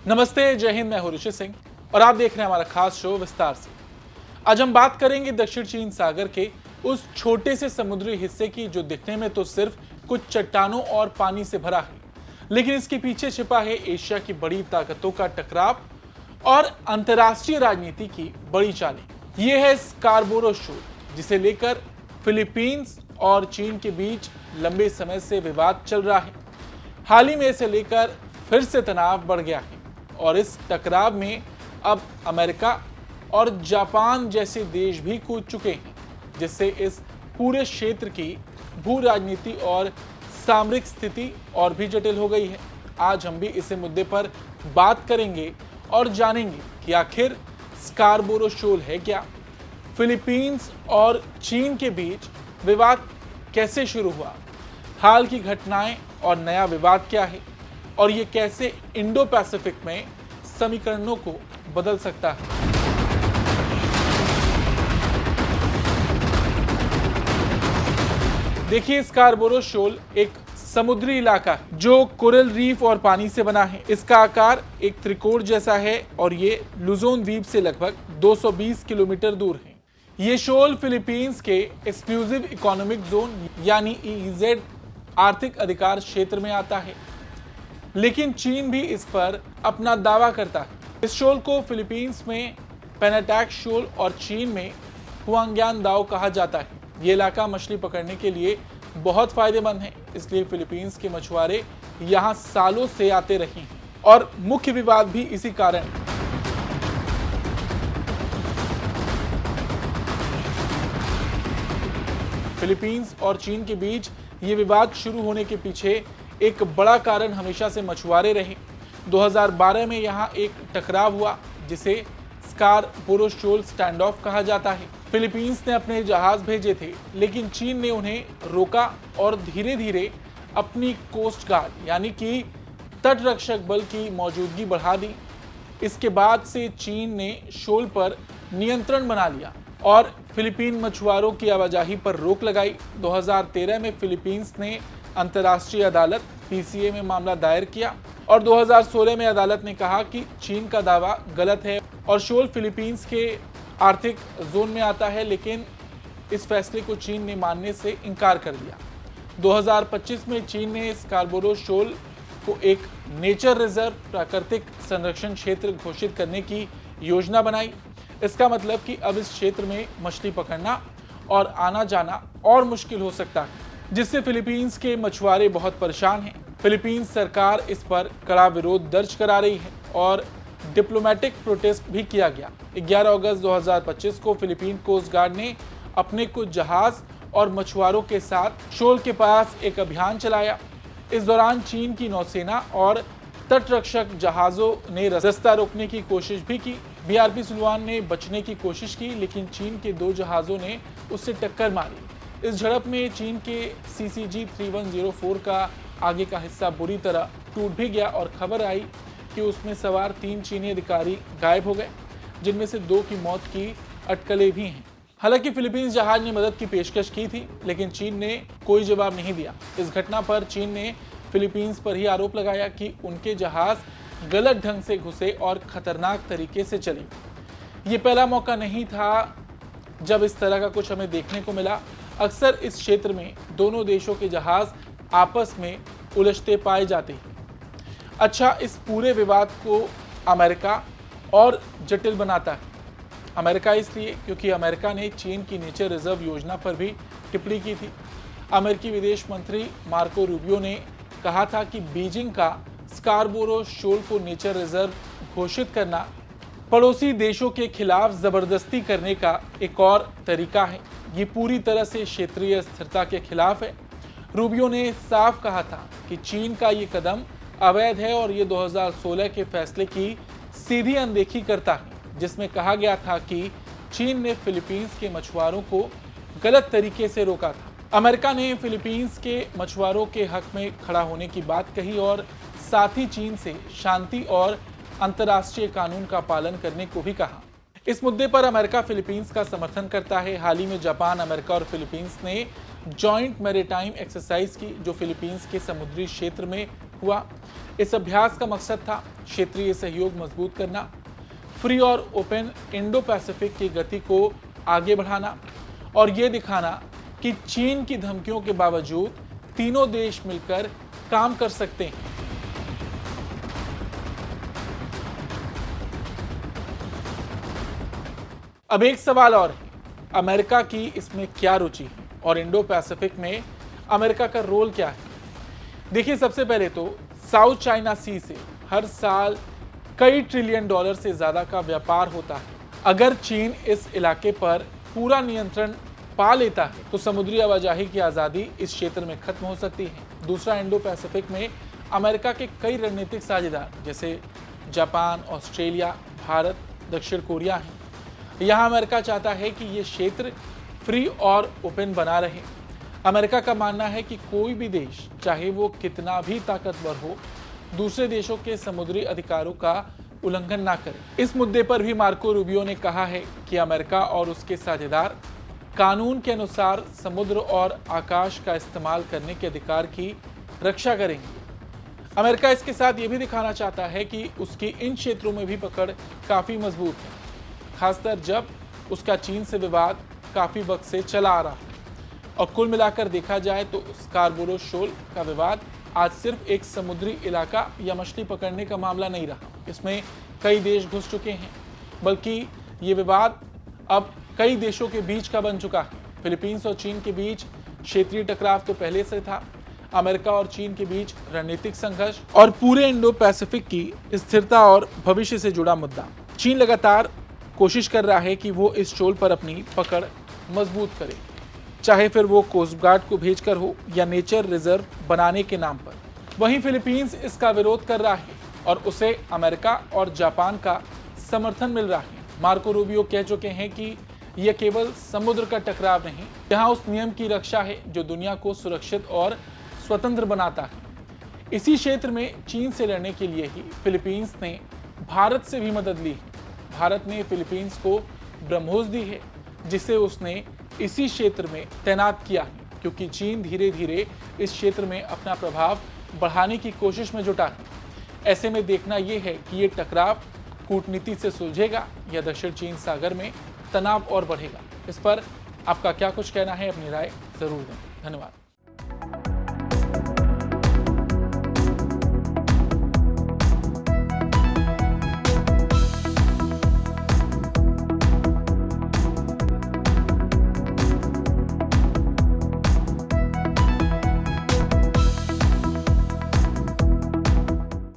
नमस्ते, जय हिंद। मैं हूं ऋषि सिंह और आप देख रहे हैं हमारा खास शो विस्तार से। आज हम बात करेंगे दक्षिण चीन सागर के उस छोटे से समुद्री हिस्से की जो दिखने में तो सिर्फ कुछ चट्टानों और पानी से भरा है, लेकिन इसके पीछे छिपा है एशिया की बड़ी ताकतों का टकराव और अंतर्राष्ट्रीय राजनीति की बड़ी चालें। ये है स्कार्बोरो शोल, जिसे लेकर फिलीपींस और चीन के बीच लंबे समय से विवाद चल रहा है। हाल ही में इसे लेकर फिर से तनाव बढ़ गया है और इस टकराव में अब अमेरिका और जापान जैसे देश भी कूद चुके हैं, जिससे इस पूरे क्षेत्र की भू राजनीति और सामरिक स्थिति और भी जटिल हो गई है। आज हम भी इस मुद्दे पर बात करेंगे और जानेंगे कि आखिर स्कार्बोरो शोल है क्या, फिलीपींस और चीन के बीच विवाद कैसे शुरू हुआ, हाल की घटनाएं और नया विवाद क्या है, और ये कैसे इंडो पैसिफिक में समीकरणों को बदल सकता है। देखिए, स्कार्बोरो शोल एक समुद्री इलाका है जो कोरल रीफ और पानी से बना है। इसका आकार एक त्रिकोण जैसा है और ये लुजोन द्वीप से लगभग 220 किलोमीटर दूर है। ये शोल फिलीपींस के एक्सक्लूसिव इकोनॉमिक जोन यानी EEZ आर्थिक अधिकार क्षेत्र में आता है, लेकिन चीन भी इस पर अपना दावा करता है। इस शोल को फिलीपींस में पेनाटैक शोल और चीन में हुआंग्यान दाओ कहा जाता है। ये इलाका मछली पकड़ने के लिए बहुत फायदेमंद है, इसलिए फिलीपींस के मछुआरे यहाँ सालों से आते रहे हैं और मुख्य विवाद भी इसी कारण है। फिलीपींस और चीन के बीच ये विवाद शुरू होने के पीछे एक बड़ा कारण हमेशा से मछुआरे रहे। 2012 में यहाँ एक टकराव हुआ जिसे स्कार्बोरो शोल स्टैंड ऑफ कहा जाता है। फिलीपींस ने अपने जहाज भेजे थे, लेकिन चीन ने उन्हें रोका और धीरे धीरे अपनी कोस्ट गार्ड यानी कि तटरक्षक बल की मौजूदगी बढ़ा दी। इसके बाद से चीन ने शोल पर नियंत्रण बना लिया और फिलीपीन मछुआरों की आवाजाही पर रोक लगाई। 2013 में फिलीपींस ने अंतर्राष्ट्रीय अदालत PCA में मामला दायर किया और 2016 में अदालत ने कहा कि चीन का दावा गलत है और शोल फिलीपींस के आर्थिक जोन में आता है, लेकिन इस फैसले को चीन ने मानने से इनकार कर दिया। 2025 में चीन ने स्कार्बोरो शोल को एक नेचर रिजर्व प्राकृतिक संरक्षण क्षेत्र घोषित करने की योजना बनाई। इसका मतलब कि अब इस क्षेत्र में मछली पकड़ना और आना जाना और मुश्किल हो सकता है, जिससे फिलीपींस के मछुआरे बहुत परेशान हैं। फिलीपींस सरकार इस पर कड़ा विरोध दर्ज करा रही है और डिप्लोमेटिक प्रोटेस्ट भी किया गया। 11 अगस्त 2025 को फिलीपीन कोस्ट गार्ड ने अपने कुछ जहाज और मछुआरों के साथ शोल के पास एक अभियान चलाया। इस दौरान चीन की नौसेना और तटरक्षक जहाजों ने रास्ता रोकने की कोशिश भी की। BRP सुलवान ने बचने की कोशिश की, लेकिन चीन के 2 जहाजों ने उससे टक्कर मारी। इस झड़प में चीन के CCG 3104 का आगे का हिस्सा बुरी तरह टूट भी गया और खबर आई कि उसमें सवार 3 चीनी अधिकारी गायब हो गए, जिनमें से 2 की मौत की अटकलें भी हैं। हालांकि फिलीपींस जहाज ने मदद की पेशकश की थी, लेकिन चीन ने कोई जवाब नहीं दिया। इस घटना पर चीन ने फिलीपींस पर ही आरोप लगाया कि उनके जहाज गलत ढंग से घुसे और खतरनाक तरीके से चले। ये पहला मौका नहीं था जब इस तरह का कुछ हमें देखने को मिला। अक्सर इस क्षेत्र में दोनों देशों के जहाज आपस में उलझते पाए जाते हैं। अच्छा, इस पूरे विवाद को अमेरिका और जटिल बनाता है। अमेरिका इसलिए क्योंकि अमेरिका ने चीन की नेचर रिजर्व योजना पर भी टिप्पणी की थी। अमेरिकी विदेश मंत्री मार्को रूबियो ने कहा था कि बीजिंग का स्कार्बोरो शोल को नेचर रिजर्व घोषित करना पड़ोसी देशों के खिलाफ जबरदस्ती करने का एक और तरीका है। ये पूरी तरह से क्षेत्रीय स्थिरता के खिलाफ है। रूबियो ने साफ कहा था कि चीन का ये कदम अवैध है और ये 2016 के फैसले की सीधी अनदेखी करता है, जिसमें कहा गया था कि चीन ने फिलीपींस के मछुआरों को गलत तरीके से रोका था। अमेरिका ने फिलीपींस के मछुआरों के हक में खड़ा होने की बात कही और साथ ही चीन से शांति और अंतर्राष्ट्रीय कानून का पालन करने को भी कहा। इस मुद्दे पर अमेरिका फिलीपींस का समर्थन करता है। हाल ही में जापान, अमेरिका और फिलीपींस ने जॉइंट मैरीटाइम एक्सरसाइज की, जो फिलीपींस के समुद्री क्षेत्र में हुआ। इस अभ्यास का मकसद था क्षेत्रीय सहयोग मजबूत करना, फ्री और ओपन इंडो पैसिफिक की गति को आगे बढ़ाना और ये दिखाना कि चीन की धमकियों के बावजूद तीनों देश मिलकर काम कर सकते हैं। अब एक सवाल और है, अमेरिका की इसमें क्या रुचि है और इंडो पैसिफिक में अमेरिका का रोल क्या है? देखिए, सबसे पहले तो साउथ चाइना सी से हर साल कई ट्रिलियन डॉलर से ज्यादा का व्यापार होता है। अगर चीन इस इलाके पर पूरा नियंत्रण पा लेता है तो समुद्री आवाजाही की आजादी इस क्षेत्र में खत्म हो सकती है। दूसरा, इंडो पैसिफिक में अमेरिका के कई रणनीतिक साझेदार जैसे जापान, ऑस्ट्रेलिया, भारत, दक्षिण कोरिया हैं। यहाँ अमेरिका चाहता है कि ये क्षेत्र फ्री और ओपन बना रहे। अमेरिका का मानना है कि कोई भी देश, चाहे वो कितना भी ताकतवर हो, दूसरे देशों के समुद्री अधिकारों का उल्लंघन ना करे। इस मुद्दे पर भी मार्को रूबियो ने कहा है कि अमेरिका और उसके साझेदार कानून के अनुसार समुद्र और आकाश का इस्तेमाल करने के अधिकार की रक्षा करेंगे। अमेरिका इसके साथ ये भी दिखाना चाहता है कि उसकी इन क्षेत्रों में भी पकड़ काफी मजबूत है, खासकर जब उसका चीन से विवाद काफी वक्त से चला आ रहा है। और कुल मिलाकर देखा जाए तो स्कारबोरो शोल का विवाद आज सिर्फ एक समुद्री इलाका या मछली पकड़ने का मामला नहीं रहा। इसमें कई देश घुस चुके हैं, बल्कि ये विवाद अब कई देशों के बीच का बन चुका है। फिलीपींस और चीन के बीच क्षेत्रीय टकराव तो पहले से था, अमेरिका और चीन के बीच रणनीतिक संघर्ष और पूरे इंडो पैसिफिक की स्थिरता और भविष्य से जुड़ा मुद्दा। चीन लगातार कोशिश कर रहा है कि वो इस शोल पर अपनी पकड़ मजबूत करे, चाहे फिर वो कोस्ट गार्ड को भेजकर हो या नेचर रिजर्व बनाने के नाम पर। वहीं फिलीपींस इसका विरोध कर रहा है और उसे अमेरिका और जापान का समर्थन मिल रहा है। मार्को रूबियो कह चुके हैं कि यह केवल समुद्र का टकराव नहीं, यहाँ उस नियम की रक्षा है जो दुनिया को सुरक्षित और स्वतंत्र बनाता है। इसी क्षेत्र में चीन से लड़ने के लिए ही फिलीपींस ने भारत से भी मदद ली है। भारत ने फिलीपींस को ब्रह्मोस दी है, जिसे उसने इसी क्षेत्र में तैनात किया है, क्योंकि चीन धीरे धीरे इस क्षेत्र में अपना प्रभाव बढ़ाने की कोशिश में जुटा है। ऐसे में देखना यह है कि ये टकराव कूटनीति से सुलझेगा या दक्षिण चीन सागर में तनाव और बढ़ेगा। इस पर आपका क्या कुछ कहना है, अपनी राय जरूर दें। धन्यवाद।